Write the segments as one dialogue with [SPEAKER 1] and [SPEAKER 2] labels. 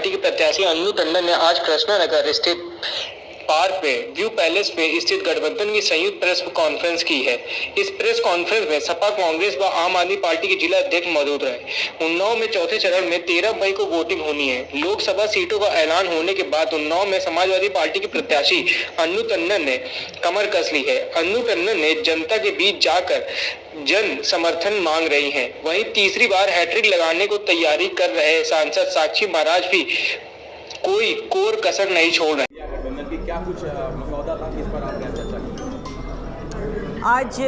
[SPEAKER 1] Party के प्रत्याशी अन्नू टंडन ने आज कृष्णानगर स्थित पार्क पे व्यू पैलेस पे स्थित गठबंधन की संयुक्त प्रेस कॉन्फ्रेंस की है। इस प्रेस कॉन्फ्रेंस में सपा, कांग्रेस व आम आदमी पार्टी के जिला अध्यक्ष मौजूद रहे। उन्नाव में चौथे चरण में 13 मई को वोटिंग होनी है। लोकसभा सीटों का ऐलान होने के बाद उन्नाव में समाजवादी पार्टी के प्रत्याशी अन्नू टंडन ने कमर कस ली है। अन्नू टंडन ने जनता के बीच जाकर जन समर्थन मांग रही हैं। वहीं तीसरी बार हैट्रिक लगाने को तैयारी कर रहे सांसद साक्षी महाराज भी कोई कोर कसर नहीं छोड़ रहे।
[SPEAKER 2] क्या कुछ मसौदा था, किस पर आपने चर्चा की?
[SPEAKER 3] आज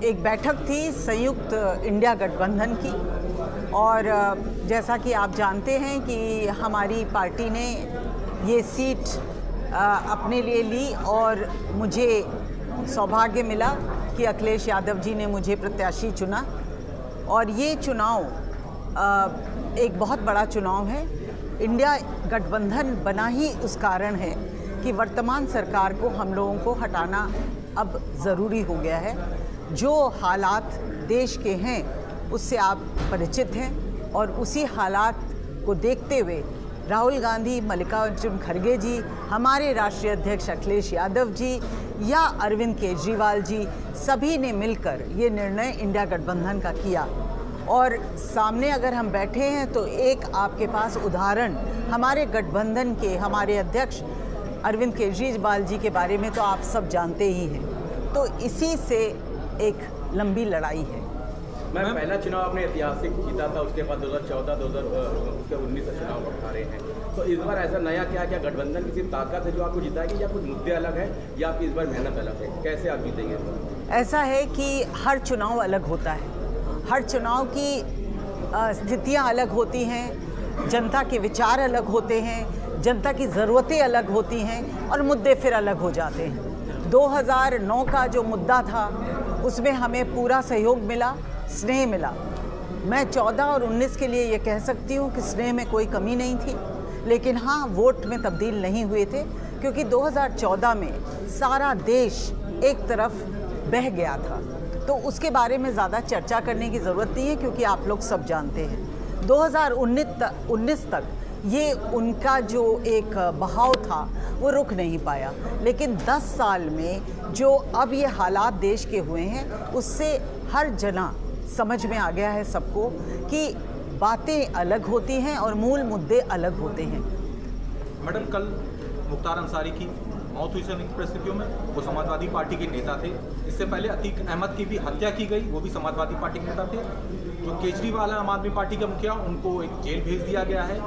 [SPEAKER 3] एक बैठक थी संयुक्त इंडिया गठबंधन की, और जैसा कि आप जानते हैं कि हमारी पार्टी ने ये सीट अपने लिए ली और मुझे सौभाग्य मिला कि अखिलेश यादव जी ने मुझे प्रत्याशी चुना। और ये चुनाव एक बहुत बड़ा चुनाव है। इंडिया गठबंधन बना ही उस कारण है कि वर्तमान सरकार को हम लोगों को हटाना अब ज़रूरी हो गया है। जो हालात देश के हैं उससे आप परिचित हैं, और उसी हालात को देखते हुए राहुल गांधी, मल्लिकार्जुन खड़गे जी, हमारे राष्ट्रीय अध्यक्ष अखिलेश यादव जी या अरविंद केजरीवाल जी, सभी ने मिलकर ये निर्णय इंडिया गठबंधन का किया। और सामने अगर हम बैठे हैं तो एक आपके पास उदाहरण हमारे गठबंधन के हमारे अध्यक्ष अरविंद केजरीवाल जी के बारे में तो आप सब जानते ही हैं। तो इसी से एक लंबी लड़ाई है।
[SPEAKER 2] मैं पहला चुनाव अपने ऐतिहासिक जीता था, उसके बाद 2014, 2019 से चुनाव लड़ रहे हैं। तो इस बार ऐसा नया क्या गठबंधन की सिर्फ ताकत है जो आपको जिताएगी, या कुछ मुद्दे अलग है, या आपकी इस बार मेहनत अलग है? कैसे आप जीतेंगे?
[SPEAKER 3] ऐसा है कि हर चुनाव अलग होता है, हर चुनाव की स्थितियाँ अलग होती हैं, जनता के विचार अलग होते हैं, जनता की ज़रूरतें अलग होती हैं, और मुद्दे फिर अलग हो जाते हैं। 2009 का जो मुद्दा था उसमें हमें पूरा सहयोग मिला, स्नेह मिला। मैं 14 और 19 के लिए ये कह सकती हूँ कि स्नेह में कोई कमी नहीं थी, लेकिन हाँ, वोट में तब्दील नहीं हुए थे, क्योंकि 2014 में सारा देश एक तरफ बह गया था। तो उसके बारे में ज़्यादा चर्चा करने की ज़रूरत नहीं है, क्योंकि आप लोग सब जानते हैं 2019 तक ये उनका जो एक बहाव था वो रुक नहीं पाया। लेकिन 10 साल में जो अब ये हालात देश के हुए हैं, उससे हर जना समझ में आ गया है सबको कि बातें अलग होती हैं और मूल मुद्दे अलग होते हैं।
[SPEAKER 4] मैडम, कल मुख्तार अंसारी की मौत हुई सैनिक परिस्थितियों में। वो समाजवादी पार्टी के नेता थे। इससे पहले अतीक अहमद की भी हत्या की गई, वो भी समाजवादी पार्टी के नेता थे। जो केजरीवाल है आम आदमी पार्टी के मुखिया, उनको एक जेल भेज दिया गया है।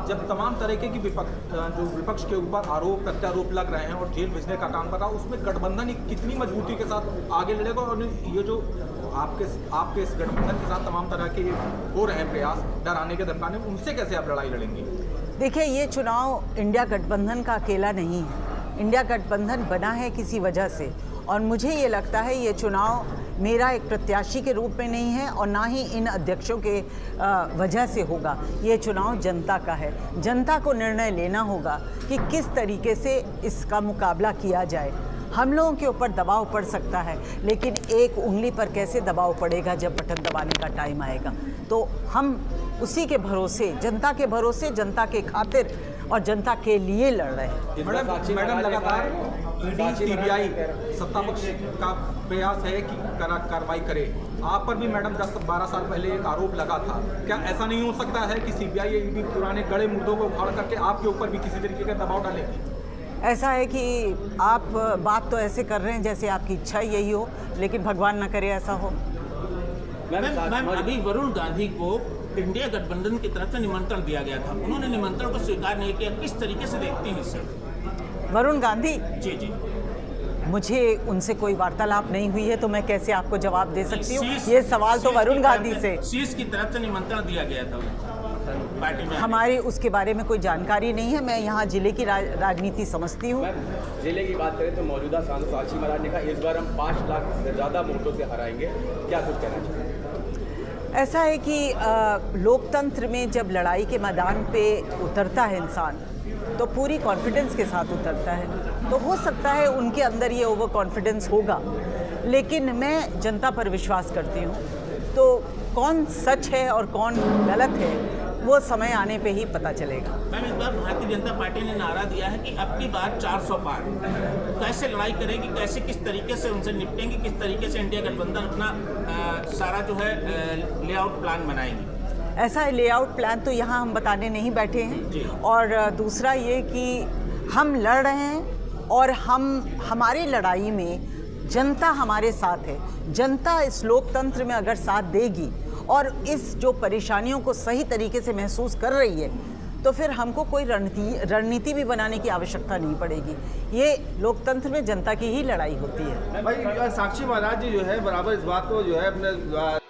[SPEAKER 4] जब तमाम तरह के विपक्ष के ऊपर आरोप प्रत्यारोप लग रहे हैं और जेल भेजने का काम कर रहा है, उसमें गठबंधन कितनी मजबूती के साथ आगे लड़ेगा? और ये जो आपके इस गठबंधन के साथ तमाम तरह के हो रहे हैं प्रयास डराने के धमकाने, उनसे कैसे आप लड़ाई लड़ेंगे?
[SPEAKER 3] देखिए, ये चुनाव इंडिया गठबंधन का अकेला नहीं है। इंडिया गठबंधन बना है किसी वजह से, और मुझे ये लगता है ये चुनाव मेरा एक प्रत्याशी के रूप में नहीं है, और ना ही इन अध्यक्षों के वजह से होगा। ये चुनाव जनता का है। जनता को निर्णय लेना होगा कि किस तरीके से इसका मुकाबला किया जाए। हम लोगों के ऊपर दबाव पड़ सकता है, लेकिन एक उंगली पर कैसे दबाव पड़ेगा जब बटन दबाने का टाइम आएगा। तो हम उसी के भरोसे, जनता के भरोसे, जनता के खातिर और जनता के लिए लड़ रहे हैं।
[SPEAKER 4] मैडम, लगातार ईडी, सीबीआई सत्ता पक्ष का प्रयास है कि कार्रवाई करे। आप पर भी मैडम 10-12 साल पहले एक आरोप लगा था। क्या ऐसा नहीं हो सकता है कि सीबीआई, ईडी पुराने गड़े मुद्दों को उखाड़ करके आपके ऊपर भी किसी तरीके का दबाव डालेगी?
[SPEAKER 3] ऐसा है कि आप बात तो ऐसे कर रहे हैं जैसे आपकी इच्छा यही हो, लेकिन भगवान न करे ऐसा हो।
[SPEAKER 5] मैम, अभी वरुण गांधी को इंडिया गठबंधन की तरफ से निमंत्रण दिया गया था, उन्होंने निमंत्रण को स्वीकार नहीं किया। किस तरीके से देखती हैं सर?
[SPEAKER 3] वरुण गांधी?
[SPEAKER 5] जी।
[SPEAKER 3] मुझे उनसे कोई वार्तालाप नहीं हुई है, तो मैं कैसे आपको जवाब दे सकती हूँ? ये सवाल तो वरुण गांधी से।
[SPEAKER 5] शीर्ष की तरफ से निमंत्रण दिया गया था पार्टी में।
[SPEAKER 3] हमारी उसके बारे में कोई जानकारी नहीं है। मैं यहाँ जिले की राजनीति समझती हूँ।
[SPEAKER 2] जिले की बात करें तो मौजूदा सांसद साक्षी महाराज ने कहा इस बार हम 5 लाख से ज़्यादा वोटों से हराएंगे। क्या कुछ कहना चाहिए?
[SPEAKER 3] ऐसा है कि लोकतंत्र में जब लड़ाई के मैदान पे उतरता है इंसान, तो पूरी कॉन्फिडेंस के साथ उतरता है। तो हो सकता है उनके अंदर ये ओवर कॉन्फिडेंस होगा, लेकिन मैं जनता पर विश्वास करती हूँ। तो कौन सच है और कौन गलत है, वो समय आने पे ही पता चलेगा।
[SPEAKER 5] मैम, इस बार भारतीय जनता पार्टी ने नारा दिया है कि अब की बार 400 पार। कैसे लड़ाई करेगी, कैसे किस तरीके से उनसे निपटेंगी, किस तरीके से इंडिया गठबंधन अपना सारा जो है लेआउट प्लान बनाएगी?
[SPEAKER 3] ऐसा लेआउट प्लान तो यहाँ हम बताने नहीं बैठे
[SPEAKER 5] जी।
[SPEAKER 3] हैं। और दूसरा ये कि हम लड़ रहे हैं और हमारी लड़ाई में जनता हमारे साथ है। जनता इस लोकतंत्र में अगर साथ देगी और इस जो परेशानियों को सही तरीके से महसूस कर रही है, तो फिर हमको कोई रणनीति भी बनाने की आवश्यकता नहीं पड़ेगी। ये लोकतंत्र में जनता की ही लड़ाई होती है।
[SPEAKER 6] भाई साक्षी महाराज जी जो है बराबर इस बात को जो है अपने